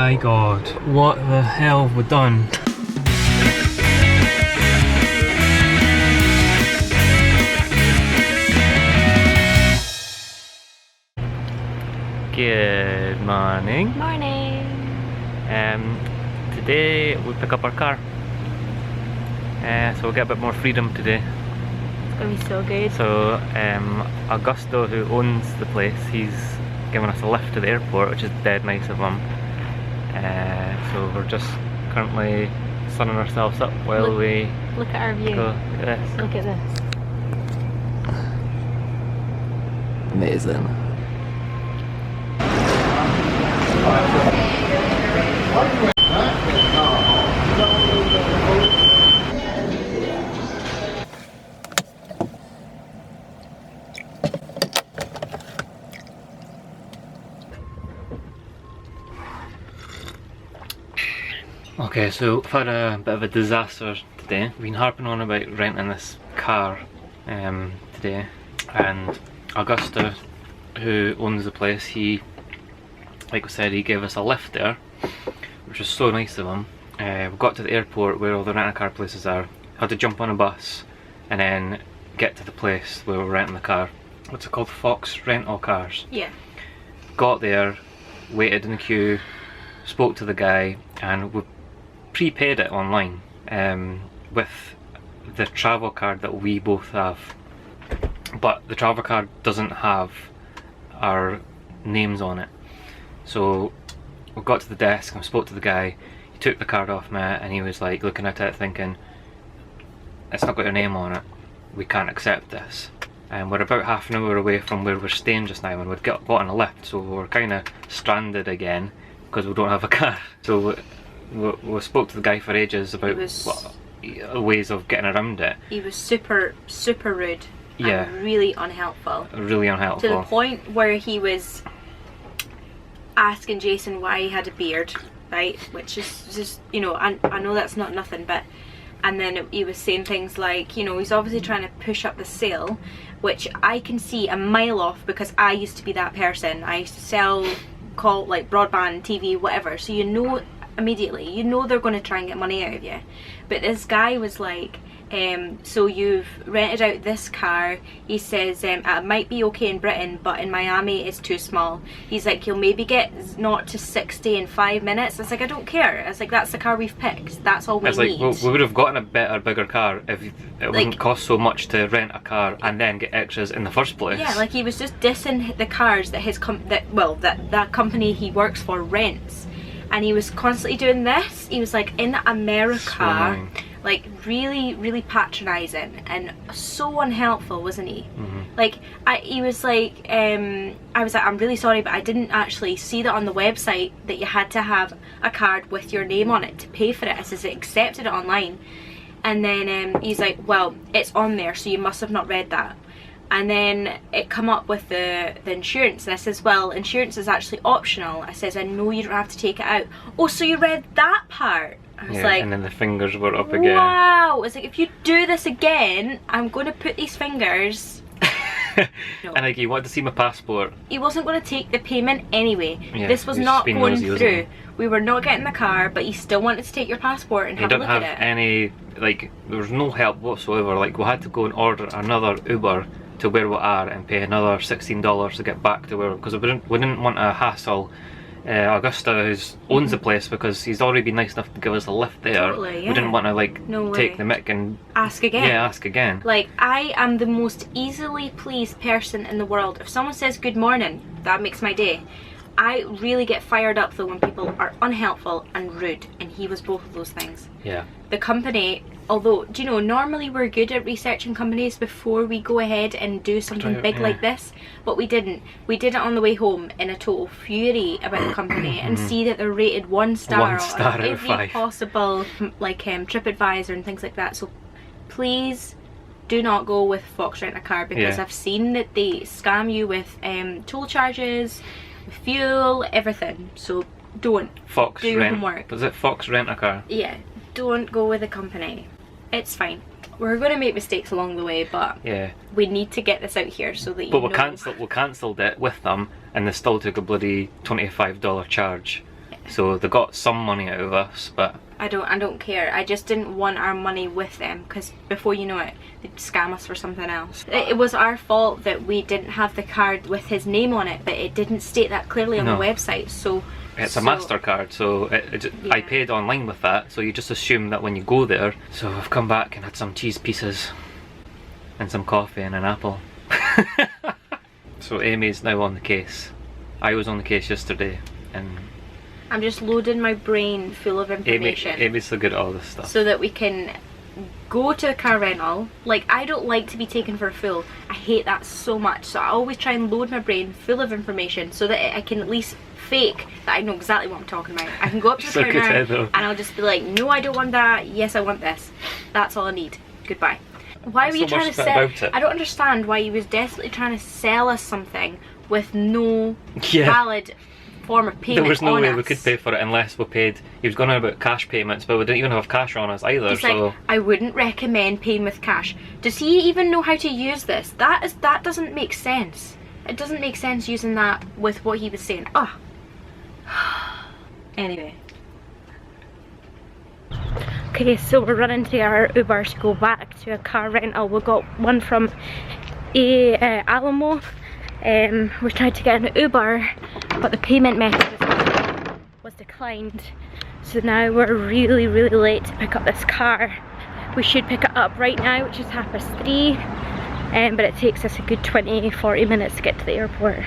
my god, what the hell have we done? Good morning. Morning. Today we pick up our car. So we'll get a bit more freedom today. It's gonna be so good. So Augusto, who owns the place, he's giving us a lift to the airport, which is dead nice of him. So we're just currently sunning ourselves up while we look at our view. go. Look at this. Look at this. Amazing. Okay, so we've had a bit of a disaster today. We've been harping on about renting this car today, and Augusta, who owns the place, he, like we said, he gave us a lift there, which was so nice of him. We got to the airport where all the rent-a-car places are, had to jump on a bus and then get to the place where we're renting the car. What's it called? Fox Rental Cars. Yeah. Got there, waited in the queue, spoke to the guy, and we prepaid it online with the travel card that we both have. But the travel card doesn't have our names on it. So we got to the desk and spoke to the guy. He took the card off me and he was like looking at it thinking, it's not got your name on it, we can't accept this. And we're about half an hour away from where we're staying just now, and we'd got on a lift, so we're kind of stranded again because we don't have a car. So we spoke to the guy for ages about ways of getting around it. He was super rude. Yeah. And really unhelpful. Really unhelpful. To the point where he was asking Jason why he had a beard, right? Which is just, you know, I know that's not nothing, but... And then he was saying things like, you know, he's obviously trying to push up the sale, which I can see a mile off because I used to be that person. I used to sell, like broadband, TV, whatever. So you know immediately, you know they're going to try and get money out of you. But this guy was like, so you've rented out this car. He says it might be okay in Britain, but in Miami it's too small. He's like, you'll maybe get 0 to 60 in 5 minutes. I was like, I don't care. I was like, that's the car we've picked. That's all we need. Like, we would have gotten a better, bigger car if it wouldn't cost so much to rent a car and then get extras in the first place. Yeah, like he was just dissing the cars that his that company he works for rents, and he was constantly doing this. He was like, in America. So like really patronising and so unhelpful, wasn't he? Like he was like, I was like, I'm really sorry, but I didn't actually see that on the website that you had to have a card with your name on it to pay for it. I says, I accepted it online. And then he's like, well, it's on there, so you must have not read that. And then it come up with the insurance, and I says, well, insurance is actually optional. I says, I know you don't have to take it out. Oh, so you read that part? I was like, and then the fingers were up again. Wow! It's like, if you do this again, I'm going to put these fingers. No. And like, he wanted to see my passport. He wasn't going to take the payment anyway. Yeah, this was not going nosy, through. We were not getting the car, but he still wanted to take your passport and have a look at it. He didn't have any, like, there was no help whatsoever. Like, we had to go and order another Uber to where we are and pay another $16 to get back to where, because we didn't want to hassle Augusta, who owns the place, because he's already been nice enough to give us a lift there. Totally, yeah. We didn't want to like take the mick and ask again. Yeah, ask again. Like, I am the most easily pleased person in the world. If someone says good morning, that makes my day. I really get fired up though when people are unhelpful and rude, and he was both of those things. Yeah. The company, although, do you know, normally we're good at researching companies before we go ahead and do something big like this, but we didn't. We did it on the way home in a total fury about the company and see that they're rated 1 star, on every possible, like TripAdvisor and things like that. So please do not go with Fox Rent a Car, because I've seen that they scam you with toll charges, with fuel, everything. So don't. Do your homework. Was it Fox Rent a Car? Yeah. Don't go with a company. It's fine. We're going to make mistakes along the way, but we need to get this out here so that you know. But we cancelled it with them, and they still took a bloody $25 charge. So they got some money out of us, but I don't care. I just didn't want our money with them, because before you know it, they'd scam us for something else. It was our fault that we didn't have the card with his name on it, but it didn't state that clearly on the website. So it's a MasterCard, so I paid online with that, so you just assume that when you go there. So I've come back and had some cheese pieces and some coffee and an apple. So Amy's now on the case. I was on the case yesterday, and I'm just loading my brain full of information. Amy's so good at all this stuff. So that we can go to a car rental. Like, I don't like to be taken for a fool. I hate that so much. So I always try and load my brain full of information so that I can at least fake that I know exactly what I'm talking about. I can go up to the counter and I'll just be like, no, I don't want that. Yes, I want this. That's all I need. Goodbye. Why were you trying to sell? I don't understand why he was desperately trying to sell us something with no valid form of payment. There was no way we could pay for it unless we paid. He was going on about cash payments, but we didn't even have cash on us either. He's so like, I wouldn't recommend paying with cash. Does he even know how to use this? That doesn't make sense. It doesn't make sense using that with what he was saying. Oh. Anyway. Okay, so we're running to our Uber to go back to a car rental. We got one from Alamo. We tried to get an Uber, but the payment method was declined. So now we're really late to pick up this car. We should pick it up right now, which is 3:30, but it takes us a good 20-40 minutes to get to the airport.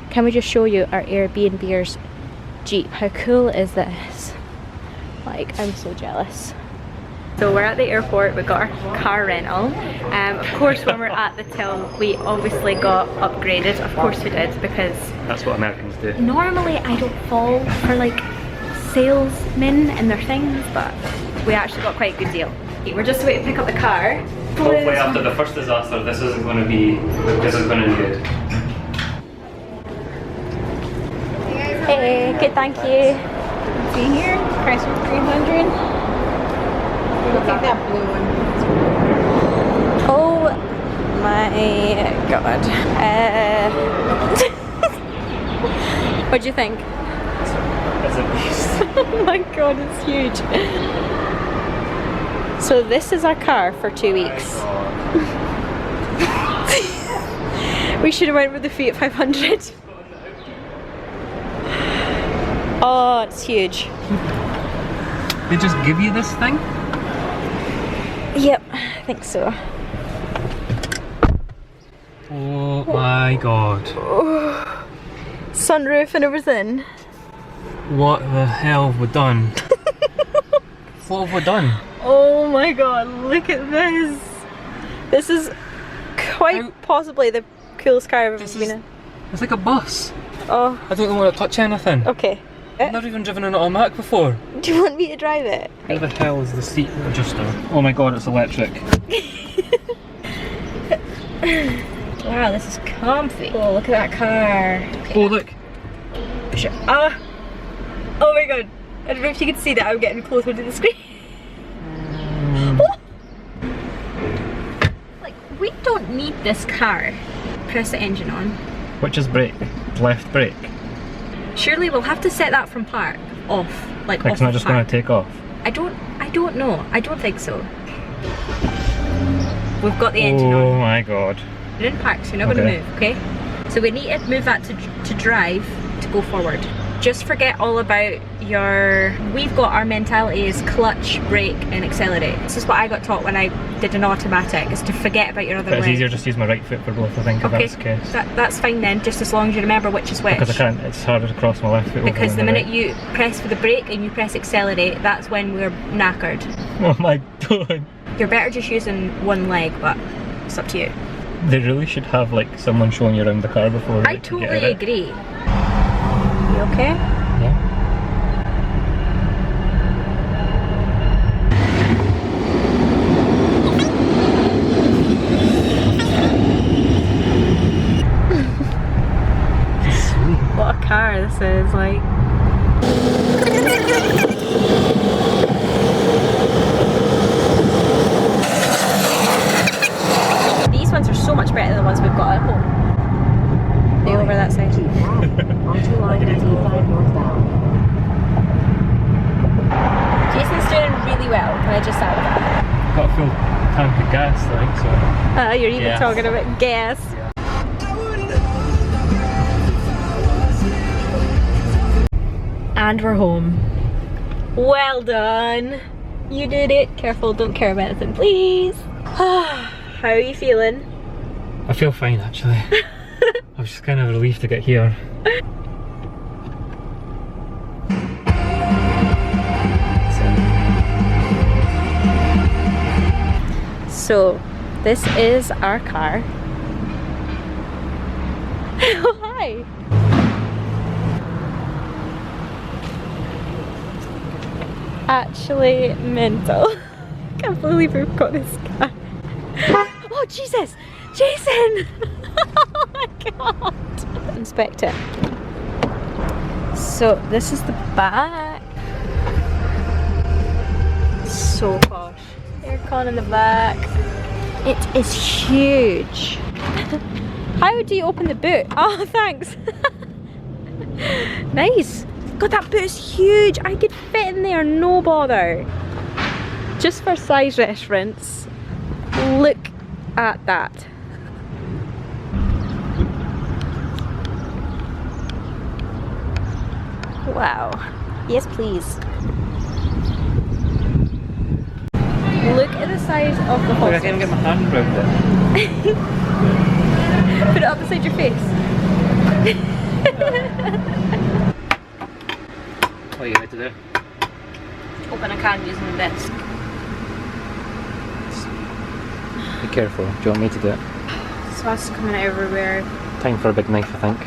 Can we just show you our Airbnb's Jeep? How cool is this? Like, I'm so jealous. So we're at the airport, we got our car rental. Of course when we're at the till, we obviously got upgraded. Of course we did, because that's what Americans do. Normally I don't fall for like salesmen and their things, but we actually got quite a good deal. We're just waiting to pick up the car. Hopefully after the first disaster, this is going to be good. Hey, good, thank you. See here, price was 300. We'll take that blue one. Oh my god. What do you think? It's a beast. Oh my god, it's huge. So this is our car for 2 weeks. We should have went with the Fiat 500. Oh, it's huge. They just give you this thing? Yep, I think so. Oh my god. Oh, sunroof and everything. What the hell have we done? What have we done? Oh my god, look at this. This is quite possibly the coolest car I've ever been in. It's like a bus. Oh. I don't want to touch anything. Okay. I've never even driven an automatic before. Do you want me to drive it? Where the hell is the seat adjuster? Oh my god, it's electric. Wow, this is comfy. Oh, look at that car. Okay. Oh look. Ah! Oh my god. I don't know if you can see that, I'm getting closer to the screen. Like, we don't need this car. Press the engine on. Which is brake? Left brake. Surely we'll have to set that from park off. Like It's not just going to take off. I don't know. I don't think so. We've got the engine on. Oh my god. We're in park, so you're not going to move, okay? So we need to move that to drive to go forward. Just forget all about your... We've got our mentality is clutch, brake and accelerate. This is what I got taught when I did an automatic, is to forget about your other leg. But it's easier just to use my right foot for both, I think, if that's the case. That's fine then, just as long as you remember which is which. Because I can't, it's harder to cross my left foot over Because the than minute right. you press for the brake and you press accelerate, that's when we're knackered. Oh my god. You're better just using one leg, but it's up to you. They really should have like someone showing you around the car before. I totally agree. You okay? Yeah. What a car this is, like. These ones are so much better than the ones we've got at home. They over that side. Onto line 95 northbound. gas, like, so. You're even Yes. talking about gas. Yeah. And we're home. Well done. You did it. Careful, don't care about anything, please. How are you feeling? I feel fine actually. I was just kind of relieved to get here. So, this is our car. Oh, hi. Actually mental. Can't believe we've got this car. Oh Jesus! Jason! Oh my god! Inspect it. So this is the back. So posh. Aircon in the back. It is huge. How do you open the boot? Oh, thanks. Nice. God, that boot is huge. I could fit in there, no bother. Just for size reference, look at that. Wow. Yes, please. Look at the size of the Look, I hostel. can't get my hand around it. Put it up beside your face. What are you going to do? Open a can using the disc. Be careful. Do you want me to do it? Sauce coming everywhere. Time for a big knife, I think.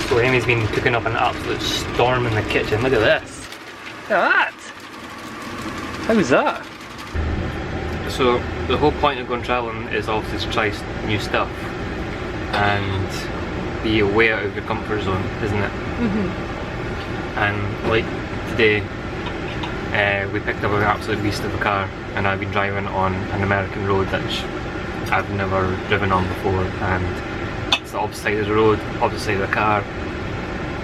So Amy's been cooking up an absolute storm in the kitchen. Look at this. Look at that. How's that? So the whole point of going travelling is obviously to try new stuff and be way out of your comfort zone, isn't it? And like today, we picked up an absolute beast of a car, and I've been driving on an American road that I've never driven on before, and it's the opposite side of the road, opposite side of the car.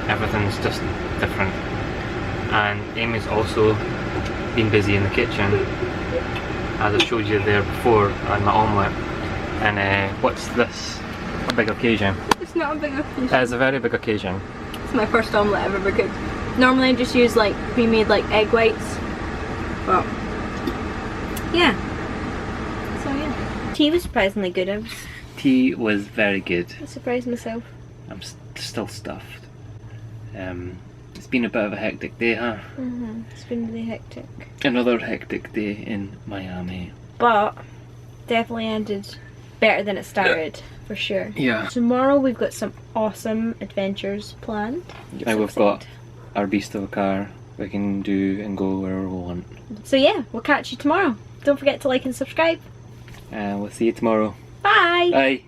Everything's just different. And Amy's also been busy in the kitchen, as I showed you there before on my omelette. And what's this? A big occasion. It's not a big occasion. It's a very big occasion. It's my first omelette I've ever cooked. Normally I just use like pre-made like egg whites. But yeah. So yeah. Tea was surprisingly good. Tea was very good. I surprised myself. I'm still stuffed. It's been a bit of a hectic day, huh? It's been really hectic. Another hectic day in Miami. But definitely ended better than it started, for sure. Yeah. Tomorrow we've got some awesome adventures planned. Now we've got our beast of a car. We can do and go wherever we want. So yeah, we'll catch you tomorrow. Don't forget to like and subscribe. We'll see you tomorrow. Bye! Bye!